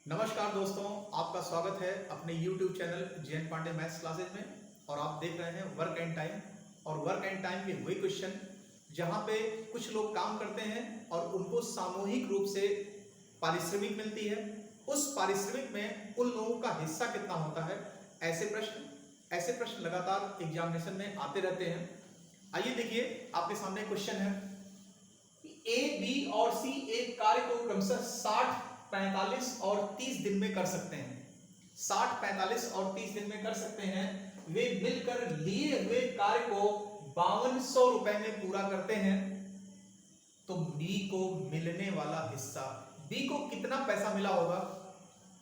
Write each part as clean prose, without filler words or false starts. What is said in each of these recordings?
नमस्कार दोस्तों, आपका स्वागत है अपने YouTube channel J N Pandey maths classes में। और आप देख रहे हैं वर्क एंड टाइम। और वर्क एंड टाइम के वही क्वेश्चन जहां पे कुछ लोग काम करते हैं और उनको सामूहिक रूप से पारिश्रमिक मिलती है। उस पारिश्रमिक में उन लोगों का हिस्सा कितना होता है, ऐसे प्रश्न लगातार एग्जामिनेशन में आते रहते हैं। आइए देखिए, आपके सामने क्वेश्चन है। ए, बी और सी एक कार्य को क्रमशः 60, 45 और 30 दिन में कर सकते हैं। 60, 45 और 30 दिन में कर सकते हैं। वे मिलकर लिए हुए कार्य को 5200 रुपए में पूरा करते हैं। तो बी को मिलने वाला हिस्सा, बी को कितना पैसा मिला होगा।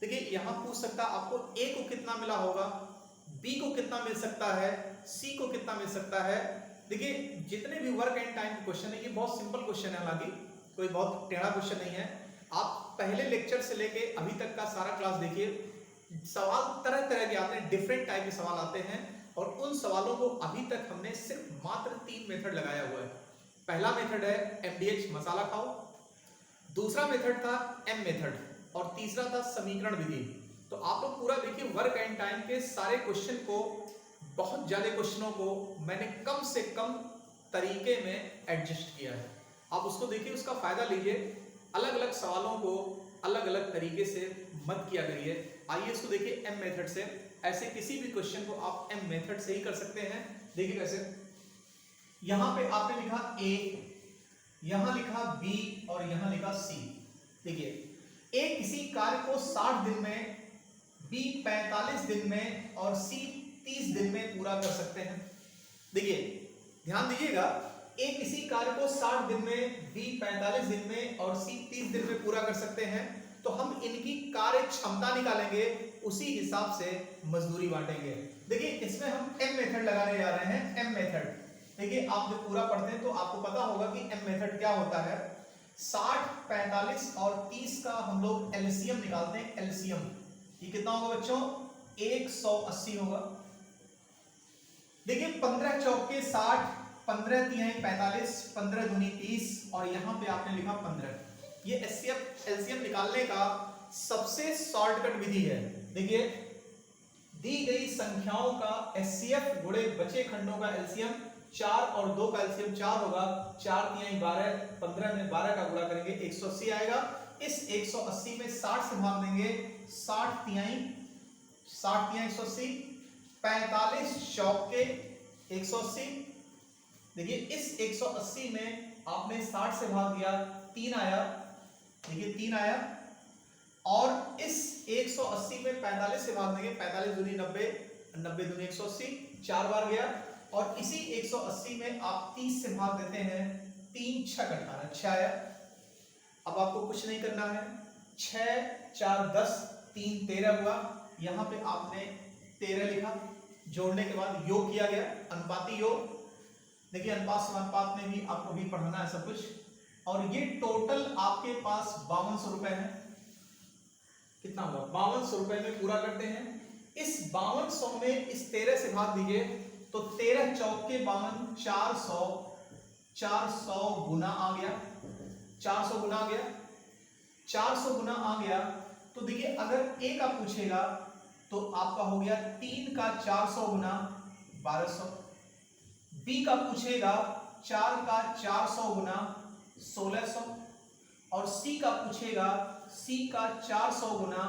देखिए, यहां पूछ सकता आपको ए को कितना मिला होगा, बी को कितना मिल सकता है, सी को कितना मिल सकता है। देखिए, जितने भी वर्क एंड टाइम क्वेश्चन है, ये बहुत सिंपल क्वेश्चन है, हालांकि कोई बहुत टेढ़ा क्वेश्चन नहीं है। आप पहले लेक्चर से लेके अभी तक का सारा क्लास देखिए, सवाल तरह तरह के आते हैं, डिफरेंट टाइप के सवाल आते हैं। और उन सवालों को अभी तक हमने सिर्फ मात्र 3 मेथड लगाया हुआ है। पहला मेथड है MDH मसाला खाओ, दूसरा मेथड था M मेथड, और तीसरा था समीकरण विधि। तो आप लोग पूरा देखिए, वर्क एंड टाइम के सारे क्वेश्चन को, बहुत ज्यादा क्वेश्चनों को मैंने कम से कम तरीके में एडजस्ट किया है। आप उसको देखिए, उसका फायदा लीजिए। अलग अलग सवालों को अलग अलग तरीके से मत किया करिए। आइए इसको देखिए M मेथड से। ऐसे किसी भी क्वेश्चन को आप M मेथड से ही कर सकते हैं। देखिए कैसे, यहां पे आपने लिखा A, यहां लिखा B और यहां लिखा C। देखिए, A किसी कार्य को 60 दिन में, B 45 दिन में और C 30 दिन में पूरा कर सकते हैं। देखिए, ध्यान दीजिएगा, A किसी कार्य को 60 दिन में, B 45 दिन में और C 30 दिन में पूरा कर सकते हैं। तो हम इनकी कार्य क्षमता निकालेंगे, उसी हिसाब से मजदूरी बांटेंगे। देखिए, इसमें हम M मेथड लगाने जा रहे हैं। M मेथड, देखिए आप जब पूरा पढ़ते हैं तो आपको पता होगा कि M मेथड क्या होता है। 60, 45 और 30 का हम लोग एलसीएम निकालते हैं। एलसीएम ये कितना होगा बच्चों, 180 होगा। देखिए, 15 चौके 60, 15 तिहाई 45, 15 दूनी 30 और यहां पे आपने लिखा 15। ये एलसीएम निकालने का सबसे शॉर्टकट विधि है। देखिए, दी गई संख्याओं का एचसीएफ गुणे बचे खंडों का एलसीएम, 4 और 2 का एलसीएम 4 होगा। 4 तिहाई 12, 15 में 12 का गुणा करेंगे 180 आएगा। इस 180 में 60 से भाग देंगे, 60 तिहाई 180, 45 चौके 180। देखिए, इस 180 में आपने 60 से भाग दिया, 3 आया। देखिए 3 आया। और इस 180 में 45 से भाग देंगे, 45 दूनी 90, 90 दूनी 180, 4 बार गया। और इसी 180 में आप 30 से भाग देते हैं, 3 6 18, 6 आया। अब आपको कुछ नहीं करना है, 6 4 10, 3 13 हुआ। यहां पे आपने 13 लिखा, जोड़ने के बाद योग किया गया, अनुपाती योग। देखिए, अनुपात समानुपात में भी आपको भी पढ़ना है सब कुछ। और ये टोटल आपके पास 5200 रुपए है। कितना हुआ, 5200 रुपए में पूरा करते हैं। इस 5200 में इस 13 से भाग दीजिए, तो 13 चौके 52, 400, 400 गुना आ गया, 400 गुना आ गया, 400 गुना आ गया। तो देखिए, अगर ए का पूछेगा तो आपका हो गया 3 का 400 गुना 1200। बी का पूछेगा 4 का 400 गुना 1600। और सी का पूछेगा, सी का 400 गुना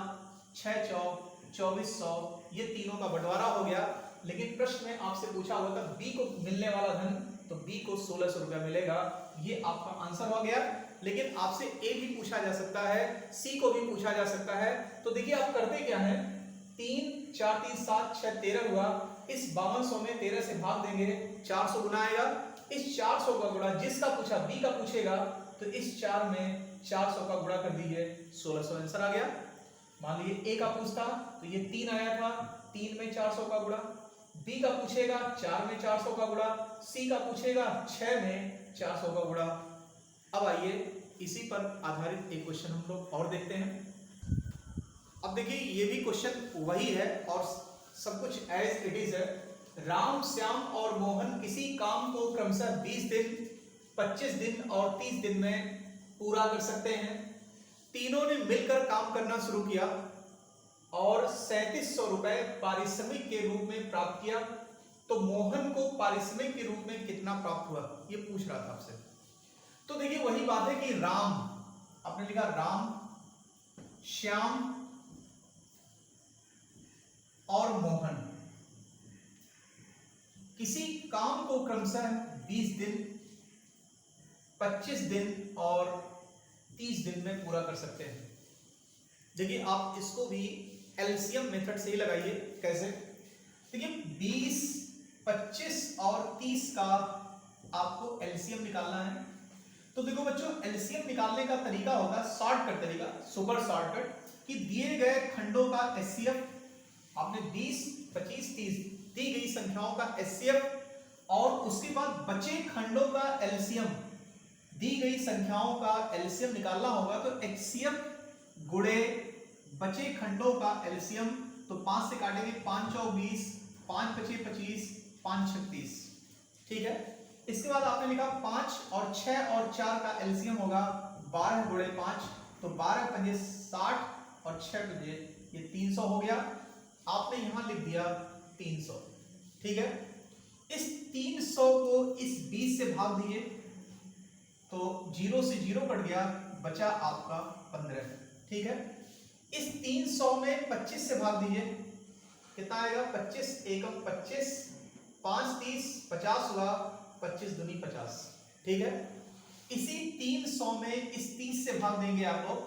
6 चौक 2400। ये तीनों का बंटवारा हो गया। लेकिन प्रश्न में आपसे पूछा हुआ था बी को मिलने वाला धन, तो बी को 1600 रुपया मिलेगा। ये आपका आंसर हो गया। लेकिन आपसे ए भी पूछा जा सकता है, सी को भी पूछा जा सकता है। तो देखिए, आप करते क्या है, 3 4 3 7 6 13 हुआ। इस 5200 में 13 से भाग देंगे, 400 गुना आएगा। इस 400 का गुणा, जिसका पूछा बी का पूछेगा, तो इस 4 में 400 का गुणा कर दीजिए, 1600 आंसर आ गया। मान लीजिए ए का पूछता तो ये 3 आया था, 3 में 400 का गुणा। बी का पूछेगा 4 में 400 का गुणा। सी का पूछेगा 6 में 400 का गुणा। अब आइए इसी पर आधारित एक क्वेश्चन हम लोग और देखते हैं। अब देखिए, ये भी क्वेश्चन वही है और सब कुछ एज इट इज है। राम, श्याम और मोहन किसी काम को क्रमशः 20 दिन, 25 दिन और 30 दिन में पूरा कर सकते हैं। तीनों ने मिलकर काम करना शुरू किया और 3700 रुपए पारिश्रमिक के रूप में प्राप्त किया। तो मोहन को पारिश्रमिक के रूप में कितना प्राप्त हुआ, ये पूछ रहा था आपसे। तो देखिए वही बात है कि राम, आपने लिखा राम, श्याम और मोहन किसी काम को क्रमशः 20 दिन, 25 दिन और 30 दिन में पूरा कर सकते हैं। देखिए आप इसको भी एलसीएम मेथड से ही लगाइए। कैसे? देखिए 20, 25 और 30 का आपको एलसीएम निकालना है। तो देखो बच्चों, एलसीएम निकालने का तरीका होगा शॉर्टकट तरीका, सुपर शॉर्टकट, कि दिए गए खंडों का एचसीएफ, आपने 20, 25, 30 दी गई संख्याओं का एचसीएफ और उसके बाद बचे खंडों का एलसीएम, दी गई संख्याओं का एलसीएम निकालना होगा। तो एचसीएफ गुणे बचे खंडों का एलसीएम, तो 5 से काटेंगे 5 चौक 20, 5 पचे 25, 5 36, ठीक है। इसके बाद आपने लिखा 5 और 6 और 4 का एलसीएम होगा 12 गुणे 5, तो 12 पंजे 60 और 6 पंजे ये 300 हो गया। आपने यहां लिख दिया 300, ठीक है। इस 300 को इस 20 से भाग दिए तो 0 से 0 कट गया, बचा आपका 15, ठीक है। इस 300 में 25 से भाग दीजिए, कितना आएगा? 25 एकम 25, 5 30, 50 हुआ, 25 दूनी 50, ठीक है। इसी 300 में इस 30 से भाग देंगे आप लोग,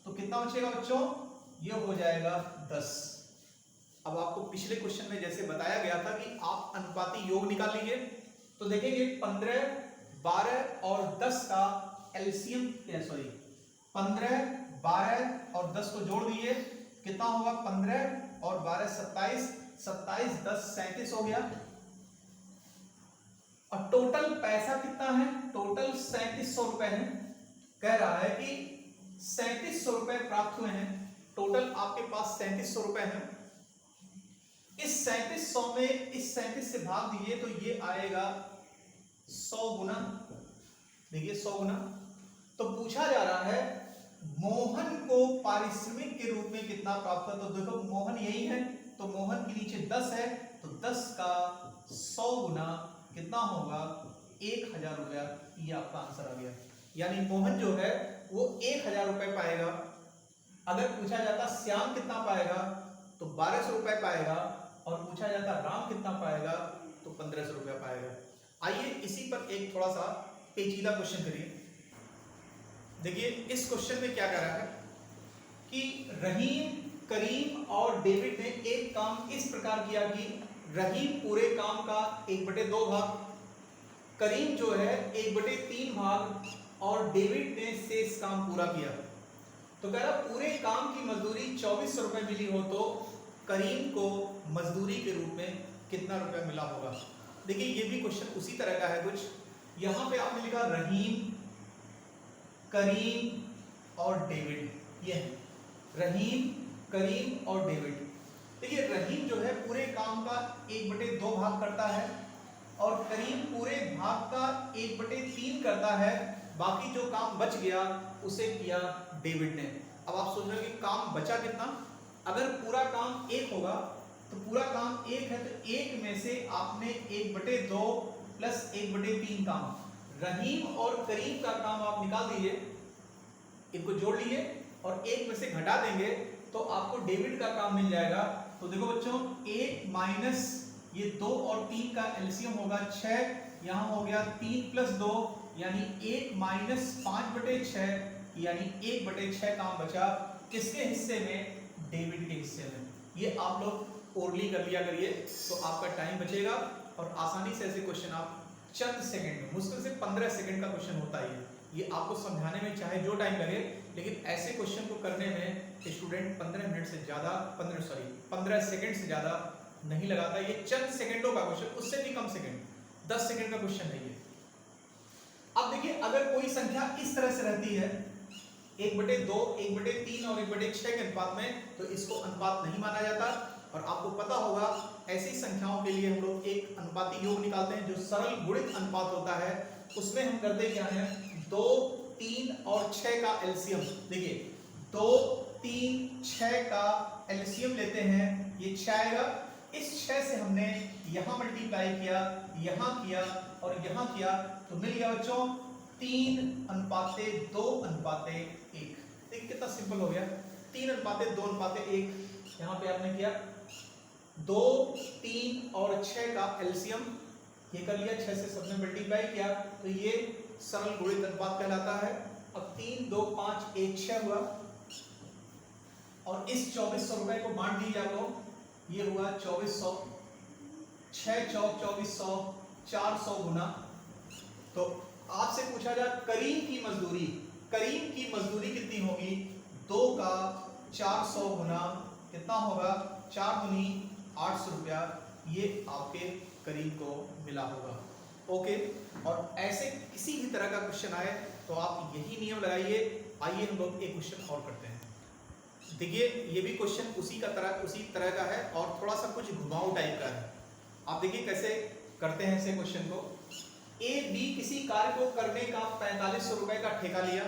तो कितना बचेगा बच्चों? ये हो जाएगा 10। अब आपको पिछले क्वेश्चन में जैसे बताया गया था कि आप अनुपाती योग निकाल लीजिए, तो देखेंगे 15, 12 और 10 का एलसीएम, 15, 12 और 10 को जोड़ दीजिए, कितना होगा? 15 और 12 27, 27 10 37 हो गया। और टोटल पैसा कितना है? टोटल 3700 रुपए है। कह रहा है कि 3700 रुपए प्राप्त हुए हैं, टोटल आपके पास 3700 रुपए हैं। इस 3700 में इस 37 से भाग दीजिए तो ये आएगा 100 गुना, देखिए 100 गुना। तो पूछा जा रहा है मोहन को पारिश्रमिक के रूप में कितना प्राप्त हुआ। तो देखो मोहन यही है, तो मोहन के नीचे 10 है, तो 10 का 100 गुना कितना होगा? 1000 रुपया। ये आपका आंसर आ गया। यानी मोहन जो है वो 1000 रुपए पाएगा। अगर पूछा जाता श्याम कितना पाएगा तो 1200 रुपए पाएगा, और पूछा जाता राम कितना पाएगा तो 1500 रुपया पाएगा। आइए इसी पर एक थोड़ा सा पेचीदा क्वेश्चन करिए। देखिए इस क्वेश्चन में क्या कह रहा है कि रहीम, करीम और डेविड ने एक काम इस प्रकार किया कि रहीम पूरे काम का 1/2 भाग, करीम जो है 1/3 भाग और डेविड ने शेष काम पूरा किया। तो कह रहा पूरे काम की मजदूरी 2400 रुपए मिली हो तो करीम को मजदूरी के रूप में कितना रुपया मिला होगा। देखिए ये भी क्वेश्चन उसी तरह का है कुछ। यहां पे आपने लिखा रहीम, करीम और डेविड, ये है रहीम, करीम और डेविड। देखिए रहीम जो है पूरे काम का 1/2 भाग करता है और करीम पूरे भाग का 1/3 करता है। बाकी जो काम बच गया उसे किया डेविड ने। अब आप सोच रहे हो कि काम बचा कितना? अगर पूरा काम 1 होगा तो पूरा काम 1 है, तो 1 में से आपने 1/2 प्लस 1/3 काम, रहीम और करीम का काम आप निकाल दीजिए, इनको जोड़ लीजिए और 1 में से घटा देंगे तो आपको डेविड का काम मिल जाएगा। तो देखो बच्चों 1 माइनस ये 2 और 3 का एलसीएम होगा 6, यहाँ हो गया 3 प्लस 2 यानी 1 माइनस 5/6 यानी 1/6 काम बचा। किसके हिस्से में? डेविड के हिस्से में। ये आप लोग ओरली कर लिया करिए तो आपका टाइम बचेगा और आसानी से ऐसे क्वेश्चन आप चंद सेकंड में, मुश्किल से 15 सेकंड का क्वेश्चन होता है ये आपको समझाने में चाहे जो टाइम लगे, लेकिन ऐसे क्वेश्चन को करने में स्टूडेंट 15 मिनट से ज्यादा 15 सेकंड से ज्यादा नहीं लगाता। ये चंद सेकंडों का क्वेश्चन, उससे भी कम सेकंड, 10 सेकंड का क्वेश्चन नहीं है। अब देखिए अगर कोई संख्या इस तरह से रहती है 1/2, 1/3 और 1/6 के अनुपात में, तो इसको अनुपात नहीं माना जाता। और आपको पता होगा ऐसी संख्याओं के लिए हम लोग एक अनुपाती योग निकालते हैं जो सरल गुणित अनुपात होता है। उसमें हम करते क्या है 2, 3 और 6 का एलसीएम। देखिए 2 3 6 का एलसीएम लेते हैं, ये 6 आएगा। इस 6 से हमने यहां मल्टीप्लाई किया, यहां किया और यहां किया, तो मिल गया बच्चों 3:2:1। देखिए कितना सिंपल हो गया, 3:2:1। यहां पे आपने किया 2 3 और 6 का एलसीएम ये कर लिया, 6 से सबने मल्टीप्लाई किया, तो ये सरल गुणित अनुपात कहलाता है। अब 3 2 5 1 6 हुआ और इस 2400 रुपए को बांट दीजिए आप लोग, ये हुआ 2400, 6 चौक 2400, 400 गुना। तो आपसे पूछा जाए करीम की मजदूरी कितनी होगी, 2 का 400 गुना कितना होगा, 4 दूनी 800 रुपया, ये आपके करीम को मिला होगा। ओके, और ऐसे किसी भी तरह का क्वेश्चन आए तो आप यही नियम लगाइए। आइए हम लोग एक क्वेश्चन और करते हैं। देखिए ये भी क्वेश्चन उसी तरह का है और थोड़ा सा कुछ घुमाऊ टाइप का है। आप देखिए कैसे करते हैं इसे क्वेश्चन को। ए बी किसी कार्य को करने का 4500 रुपए का ठेका लिया।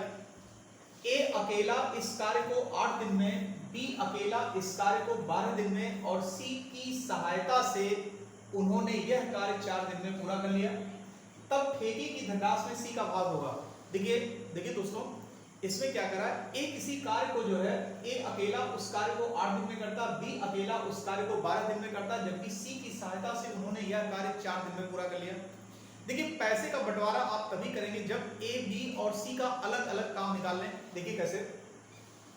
ए अकेला इस कार्य को 8 दिन में, बी अकेला इस कार्य को 12 दिन में और सी की सहायता से उन्होंने यह कार्य 4 दिन में पूरा कर लिया। तब ठेके की धनराशि में सी का भाग होगा। देखिए दोस्तों, इसमें क्या करा है, ए किसी कार्य को जो है, ए अकेला उस कार्य को 8 दिन में करता, बी अकेला उस कार्य को 12 दिन में करता, जबकि सी की सहायता से उन्होंने यह कार्य 4 दिन में पूरा कर लिया। देखिए पैसे का बंटवारा आप तभी करेंगे जब ए बी और सी का अलग अलग काम निकाल लें। देखिए कैसे,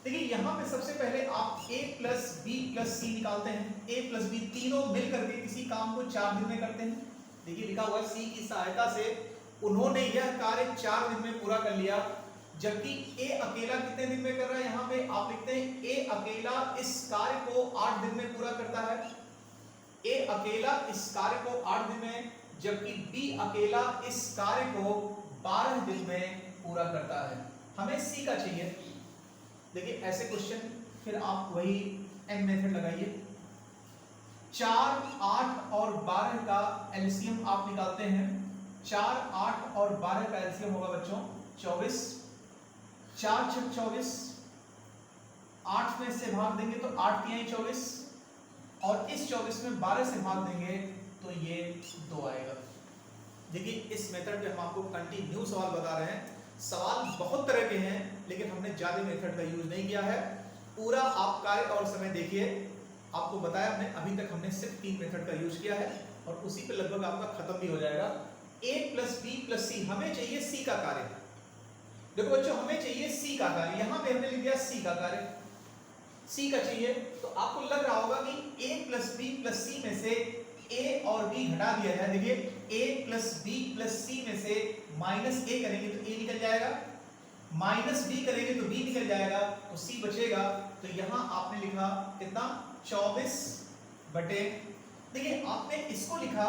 देखिए यहाँ पे सबसे पहले आप a प्लस बी प्लस सी निकालते हैं। a प्लस बी तीनों मिल करके किसी काम को 4 दिन में करते हैं। देखिए लिखा हुआ है सी की सहायता से उन्होंने यह कार्य 4 दिन में पूरा कर लिया, जबकि a अकेला कितने दिन में कर रहा है। यहाँ पे आप लिखते हैं a अकेला इस कार्य को 8 दिन में पूरा करता है। a अकेला इस कार्य को 8 दिन में, जबकि b अकेला इस कार्य को 12 दिन में पूरा करता है। हमें c का चाहिए। देखिए ऐसे क्वेश्चन फिर आप वही m मेथड लगाइए। 4 8 और 12 का एलसीएम आप निकालते हैं। 4 8 और 12 का एलसीएम होगा बच्चों 24। 4 6 24, 8 में से भाग देंगे तो 8 तिहाई 24 और इस 24 में 12 से भाग देंगे तो ये 2 आएगा। देखिए इस मेथड पे हम आपको कंटिन्यू सवाल बता रहे हैं। सवाल बहुत तरह के हैं लेकिन हमने ज्यादा मेथड का यूज नहीं किया है। पूरा आप कार्य और समय देखिए, आपको बताया अभी तक हमने सिर्फ 3 मेथड का यूज किया है और उसी पे लगभग आपका खत्म भी हो जाएगा। a प्लस बी प्लस सी, हमें चाहिए सी का कार्य। देखो बच्चों हमें चाहिए सी का कार्य, यहाँ पे हमने लिख दिया सी का कार्य, सी का चाहिए। तो आपको लग रहा होगा कि a प्लस बी प्लस सी में से a और b घटा दिया जाए। देखिए a प्लस बी प्लस सी में से माइनस a करेंगे तो a निकल जाएगा, माइनस b करेंगे तो b निकल जाएगा, तो c बचेगा। तो यहाँ आपने लिखा कितना 24 बटे, देखिए आपने इसको लिखा,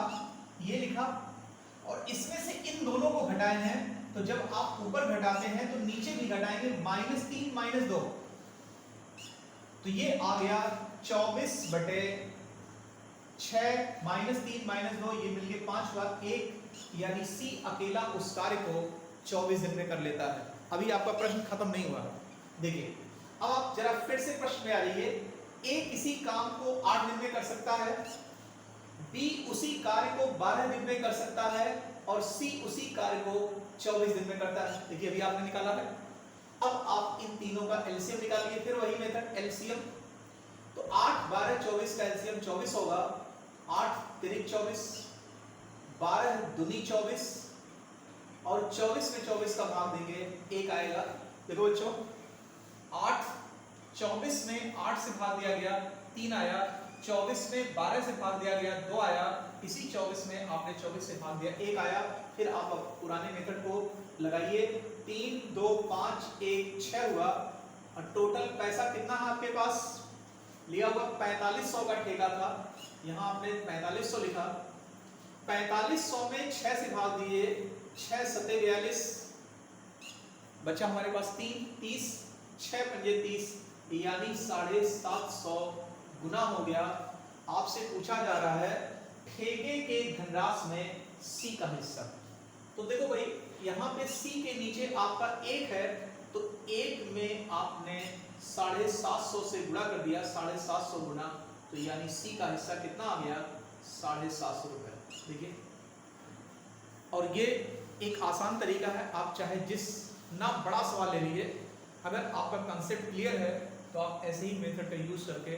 ये लिखा और इसमें से इन दोनों को घटाए हैं, तो जब आप ऊपर घटाते हैं तो नीचे भी घटाएंगे, -3 -2, तो ये आ गया 24 बटे 6 -3 -2, ये मिलके 5 हुआ 1, यानी सी अकेला उस कार्य को 24 दिन में कर लेता है। अभी आपका प्रश्न खत्म नहीं हुआ। देखिए अब आप जरा फिर से प्रश्न में आ जाइए। ए किसी काम को 8 दिन में कर सकता है, बी उसी कार्य को 12 दिन में कर सकता है और सी उसी कार्य को 24 दिन में करता है। देखिए अभी आपने निकाला है। अब आप इन तीनों का एलसीएम निकालिए, फिर वही मेथड एलसीएम। तो 8 12 24 का एलसीएम 24 होगा, 8 3 24, 12 दूनी 24 और 24 में 24 का भाग देंगे 1 आएगा। देखो बच्चों 8 24 में 8 से भाग दिया गया 3 आया, 24 में 12 से भाग दिया गया 2 आया, इसी 24 में आपने 24 से भाग दिया 1 आया। फिर आप पुराने मेथड को लगाइए, 3 2 5 1 6 हुआ और टोटल पैसा कितना है आपके पास, लिया हुआ 4500 का ठेका था, यहाँ आपने 4500 लिखा। 4500 में 6 से भाग दिए, 6 7 42, बचा हमारे पास 3 30, 6 पंजे 30, यानी 750 गुना हो गया। आपसे पूछा जा रहा है ठेके के धनराशि में सी का हिस्सा। तो देखो भाई यहाँ पे सी के नीचे आपका 1 है, तो 1 में आपने 750 से गुणा कर दिया, 750 गुना, तो यानी सी का हिस्सा कितना आ गया, 750 रुपए। देखिए, और ये एक आसान तरीका है, आप चाहे जिस ना बड़ा सवाल ले लीजिए, अगर आपका कंसेप्ट क्लियर है तो आप ऐसे ही मेथड का यूज करके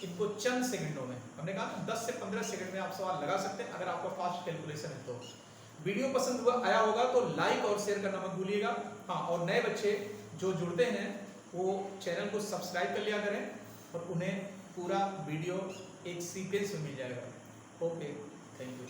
इनको चंद सेकंडों में, हमने कहा 10 से 15 सेकंड में आप सवाल लगा सकते हैं अगर आपका फास्ट कैलकुलेशन है तो। वीडियो पसंद आया होगा तो लाइक और शेयर करना मत भूलिएगा। हाँ, और नए बच्चे जो जुड़ते हैं वो चैनल को सब्सक्राइब कर लिया करें और उन्हें पूरा वीडियो एक सीक्वेंस में मिल जाएगा। Okay, thank you.